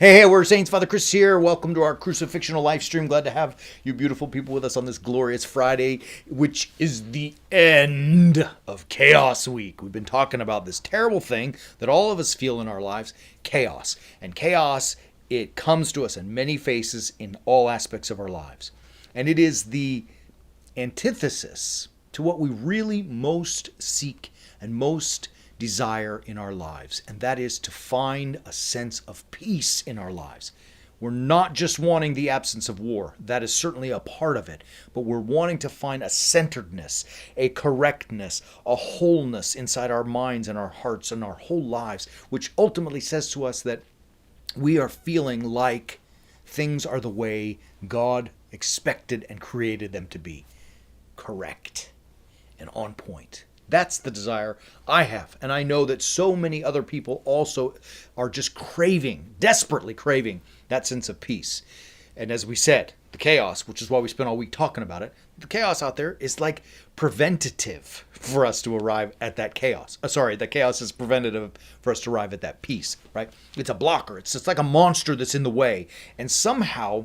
Hey, we're Saints. Father Chris here. Welcome to our Crucifixional live stream. Glad to have you beautiful people with us on this glorious Friday, which is the end of Chaos Week. We've been talking about this terrible thing that all of us feel in our lives, chaos. And chaos, it comes to us in many faces in all aspects of our lives. And it is the antithesis to what we really most seek and most desire in our lives, and that is to find a sense of peace in our lives. We're not just wanting the absence of war. That is certainly a part of it, but we're wanting to find a centeredness, a correctness, a wholeness inside our minds and our hearts and our whole lives, which ultimately says to us that we are feeling like things are the way God expected and created them to be. Correct and on point. That's the desire I have. And I know that so many other people also are just craving, desperately craving that sense of peace. And as we said, the chaos, which is why we spent all week talking about it, the chaos out there is like preventative for us to arrive at that chaos. The chaos is preventative for us to arrive at that peace, right? It's a blocker. It's just like a monster that's in the way. And somehow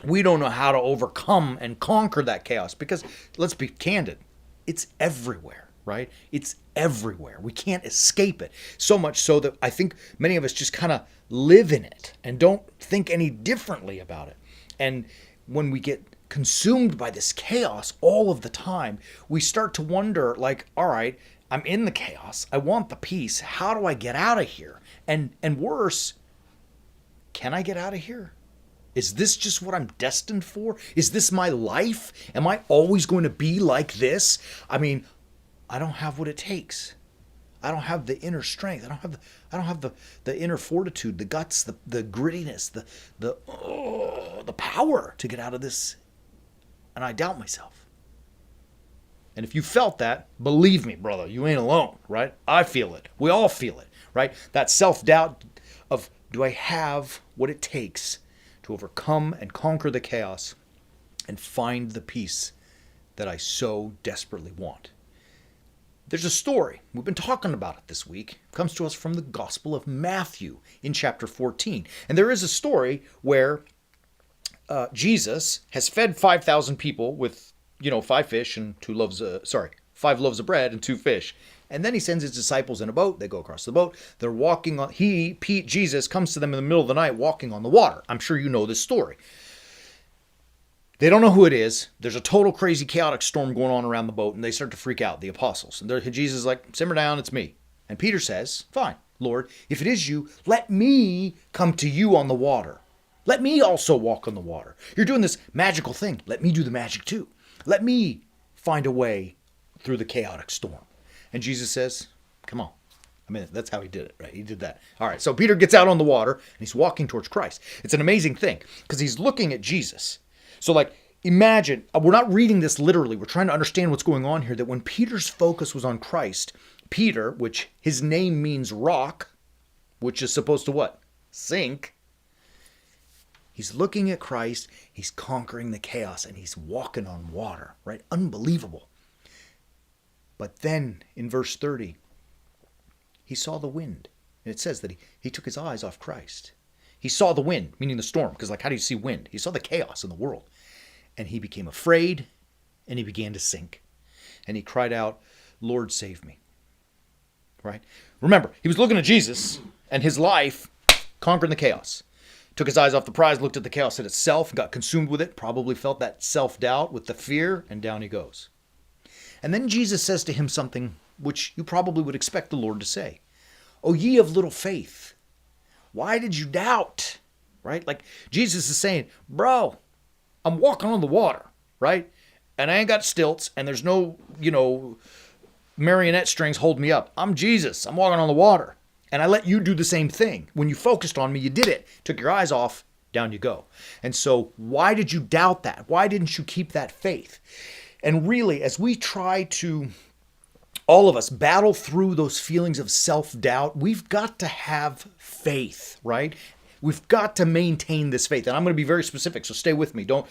we don't know how to overcome and conquer that chaos because, let's be candid, it's everywhere. Right? It's everywhere. We can't escape it. So much so that I think many of us just kind of live in it and don't think any differently about it. And when we get consumed by this chaos all of the time, we start to wonder, like, all right, I'm in the chaos. I want the peace. How do I get out of here? And worse, can I get out of here? Is this just what I'm destined for? Is this my life? Am I always going to be like this? I mean, I don't have what it takes. I don't have the inner strength. I don't have the inner fortitude, the guts, the grittiness, the power to get out of this. And I doubt myself. And if you felt that, believe me, brother, you ain't alone, right? I feel it. We all feel it, right? That self-doubt of, do I have what it takes to overcome and conquer the chaos and find the peace that I so desperately want? There's a story. We've been talking about it this week. It comes to us from the Gospel of Matthew in chapter 14. And there is a story where Jesus has fed 5,000 people with, 5 loaves of bread and 2 fish. And then he sends his disciples in a boat. They go across the boat. They're walking on, Jesus comes to them in the middle of the night walking on the water. I'm sure you know this story. They don't know who it is. There's a total crazy chaotic storm going on around the boat, and they start to freak out, the apostles. And Jesus is like, simmer down, it's me. And Peter says, fine, Lord, if it is you, let me come to you on the water. Let me also walk on the water. You're doing this magical thing. Let me do the magic too. Let me find a way through the chaotic storm. And Jesus says, come on. I mean, that's how he did it, right? He did that. All right, so Peter gets out on the water, and he's walking towards Christ. It's an amazing thing, because he's looking at Jesus. So imagine, we're not reading this literally. We're trying to understand what's going on here, that when Peter's focus was on Christ, Peter, which his name means rock, which is supposed to what? Sink. He's looking at Christ, he's conquering the chaos, and he's walking on water, right? Unbelievable. But then in verse 30, he saw the wind. And it says that he took his eyes off Christ. He saw the wind, meaning the storm, because how do you see wind? He saw the chaos in the world. And he became afraid, and he began to sink. And he cried out, Lord, save me. Right? Remember, he was looking at Jesus, and his life conquered the chaos. Took his eyes off the prize, looked at the chaos in itself, got consumed with it, probably felt that self-doubt with the fear, and down he goes. And then Jesus says to him something which you probably would expect the Lord to say. O ye of little faith, why did you doubt? Right? Jesus is saying, bro, I'm walking on the water, right? And I ain't got stilts, and there's no, marionette strings holding me up. I'm Jesus. I'm walking on the water. And I let you do the same thing. When you focused on me, you did it. Took your eyes off, down you go. And so why did you doubt that? Why didn't you keep that faith? And really, as we try to, all of us, battle through those feelings of self-doubt, we've got to have faith, right? We've got to maintain this faith. And I'm going to be very specific, so stay with me. Don't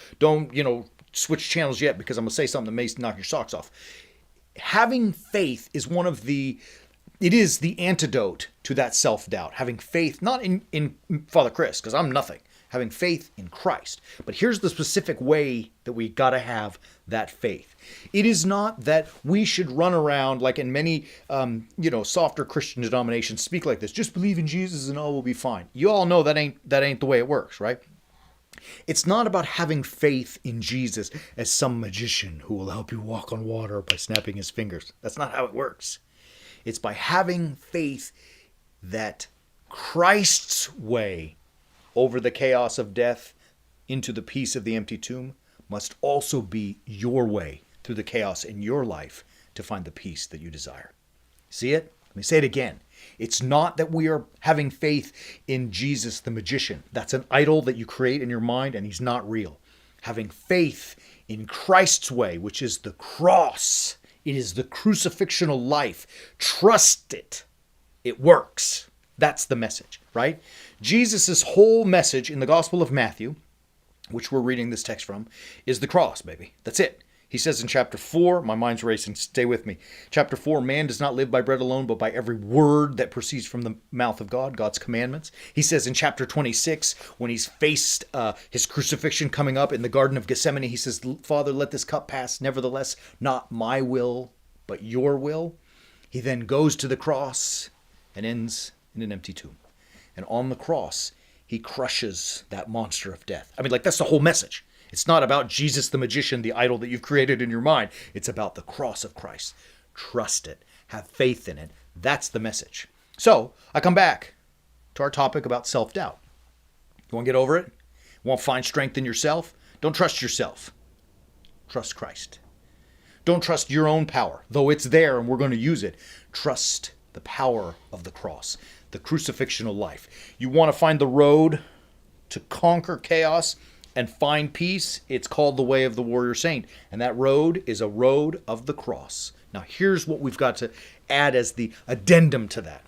switch channels yet, because I'm going to say something that may knock your socks off. Having faith is one of the It is the antidote to that self-doubt. Having faith, not in Father Chris, because I'm nothing. Having faith in Christ. But here's the specific way that we got to have that faith. It is not that we should run around like in many, softer Christian denominations speak like this. Just believe in Jesus and all will be fine. You all know that ain't the way it works, right? It's not about having faith in Jesus as some magician who will help you walk on water by snapping his fingers. That's not how it works. It's by having faith that Christ's way over the chaos of death into the peace of the empty tomb must also be your way through the chaos in your life to find the peace that you desire. See it? Let me say it again. It's not that we are having faith in Jesus the magician. That's an idol that you create in your mind and he's not real. Having faith in Christ's way, which is the cross. It is the crucifixional life. Trust it. It works. That's the message, right? Jesus' whole message in the Gospel of Matthew, which we're reading this text from, is the cross, baby. That's it. He says in chapter 4, my mind's racing, stay with me. Chapter 4, man does not live by bread alone, but by every word that proceeds from the mouth of God, God's commandments. He says in chapter 26, when he's faced his crucifixion coming up in the Garden of Gethsemane, he says, Father, let this cup pass. Nevertheless, not my will, but your will. He then goes to the cross and ends in an empty tomb. And on the cross, he crushes that monster of death. I mean, that's the whole message. It's not about Jesus the magician, the idol that you've created in your mind. It's about the cross of Christ. Trust it. Have faith in it. That's the message. So I come back to our topic about self-doubt. You want to get over it? You want to find strength in yourself? Don't trust yourself. Trust Christ. Don't trust your own power, though it's there and we're going to use it. Trust the power of the cross, the crucifixional life. You want to find the road to conquer chaos and find peace? It's called the way of the warrior saint. And that road is a road of the cross. Now, here's what we've got to add as the addendum to that.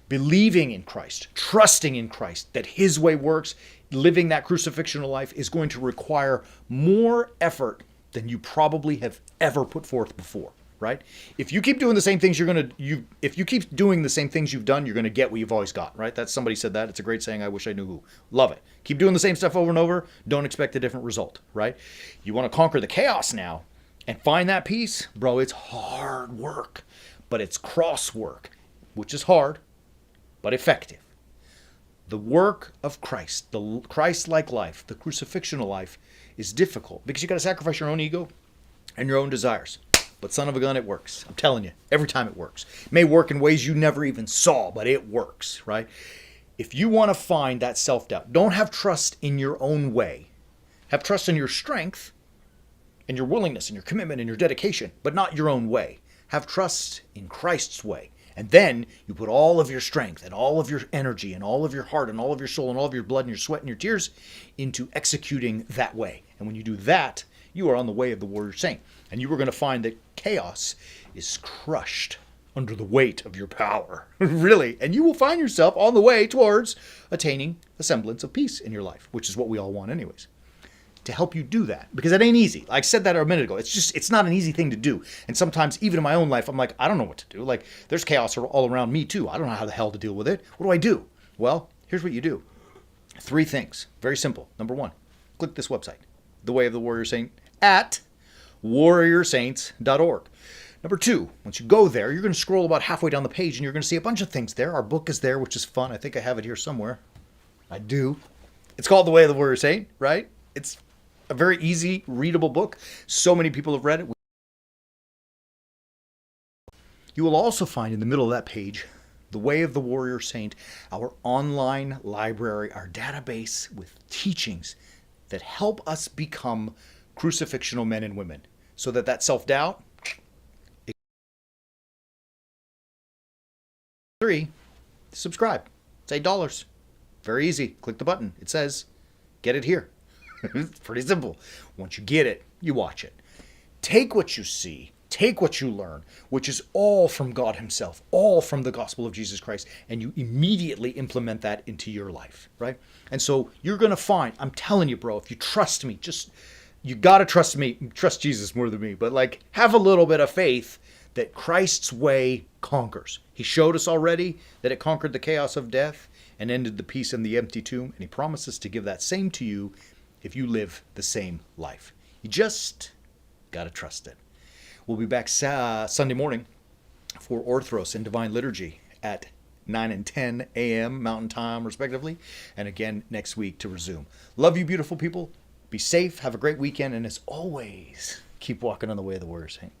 Believing in Christ, trusting in Christ, that his way works, living that crucifixional life is going to require more effort than you probably have ever put forth before. Right? If you keep doing the same things if you keep doing the same things you've done, you're going to get what you've always got, right? That's somebody said that. It's a great saying. I wish I knew who. Love it. Keep doing the same stuff over and over. Don't expect a different result, right? You want to conquer the chaos now and find that peace, bro. It's hard work, but it's cross work, which is hard, but effective. The work of Christ, the Christ-like life, the crucifixional life is difficult because you got to sacrifice your own ego and your own desires. But son of a gun, it works. I'm telling you, every time it works. It may work in ways you never even saw, but it works, right? If you want to find that self-doubt, don't have trust in your own way. Have trust in your strength and your willingness and your commitment and your dedication, but not your own way. Have trust in Christ's way. And then you put all of your strength and all of your energy and all of your heart and all of your soul and all of your blood and your sweat and your tears into executing that way. And when you do that, you are on the way of the warrior saint. And you are going to find that chaos is crushed under the weight of your power. Really. And you will find yourself on the way towards attaining a semblance of peace in your life, which is what we all want anyways. To help you do that, because it ain't easy. I said that a minute ago. It's not an easy thing to do. And sometimes, even in my own life, I'm like, I don't know what to do. Like, there's chaos all around me too. I don't know how the hell to deal with it. What do I do? Well, here's what you do. 3 things. Very simple. Number 1, click this website, The Way of the Warrior Saint, at warriorsaints.org. Number 2, once you go there, you're going to scroll about halfway down the page and you're going to see a bunch of things there. Our book is there, which is fun. I think I have it here somewhere. I do. It's called The Way of the Warrior Saint, right? It's a very easy, readable book. So many people have read it. You will also find in the middle of that page, The Way of the Warrior Saint, our online library, our database with teachings that help us become crucifixional men and women, so that self-doubt. 3, subscribe. It's $8. Very easy. Click the button. It says, get it here. It's pretty simple. Once you get it, you watch it. Take what you see, take what you learn, which is all from God himself, all from the gospel of Jesus Christ, and you immediately implement that into your life, right? And so you're going to find, I'm telling you, bro, if you trust me, you got to trust me, trust Jesus more than me, but have a little bit of faith that Christ's way conquers. He showed us already that it conquered the chaos of death and ended the peace in the empty tomb, and he promises to give that same to you if you live the same life. You just got to trust it. We'll be back Sunday morning for Orthros and Divine Liturgy at 9 and 10 a.m. Mountain Time, respectively, and again next week to resume. Love you, beautiful people. Be safe. Have a great weekend, and as always, keep walking on the way of the warrior saint.